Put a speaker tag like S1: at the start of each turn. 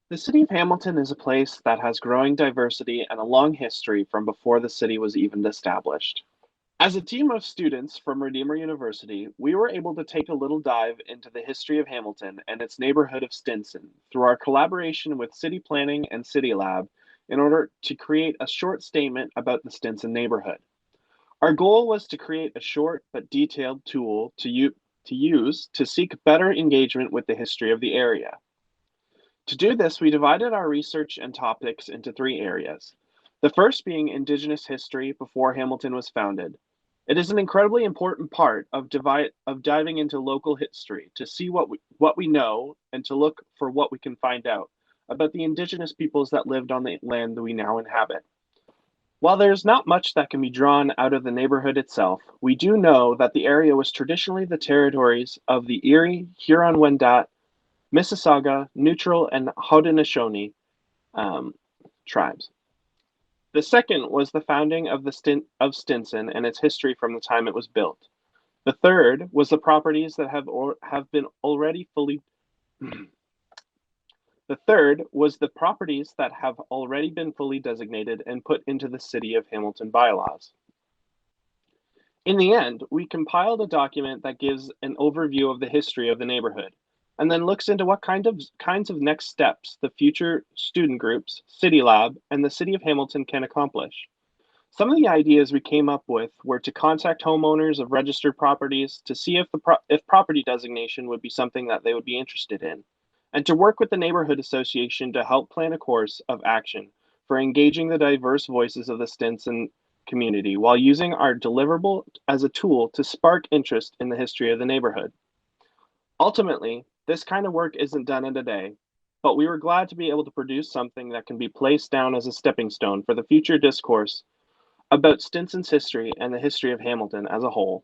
S1: The city of Hamilton is a place that has growing diversity and a long history from before the city was even established. As a team of students from Redeemer University, we were able to take a little dive into the history of Hamilton and its neighborhood of Stinson through our collaboration with City Planning and City Lab in order to create a short statement about the Stinson neighborhood. Our goal was to create a short but detailed tool to use to seek better engagement with the history of the area. To do this, we divided our research and topics into three areas. The first being Indigenous history before Hamilton was founded. It is an incredibly important part of diving into local history to see what we know and to look for what we can find out about the Indigenous peoples that lived on the land that we now inhabit. While there is not much that can be drawn out of the neighborhood itself, we do know that the area was traditionally the territories of the Erie, Huron-Wendat, Mississauga, Neutral, and Haudenosaunee um, tribes. The second was the founding of of Stinson and its history from the time it was built. The third was the properties that have been already fully the third was the properties that have already been fully designated and put into the City of Hamilton bylaws. In the end, we compiled a document that gives an overview of the history of the neighborhood and then looks into what kinds of next steps the future student groups, City Lab, and the City of Hamilton can accomplish. Some of the ideas we came up with were to contact homeowners of registered properties to see if property designation would be something that they would be interested in, and to work with the neighborhood association to help plan a course of action for engaging the diverse voices of the Stinson community while using our deliverable as a tool to spark interest in the history of the neighborhood. Ultimately, this kind of work isn't done in a day, but we were glad to be able to produce something that can be placed down as a stepping stone for the future discourse about Stinson's history and the history of Hamilton as a whole.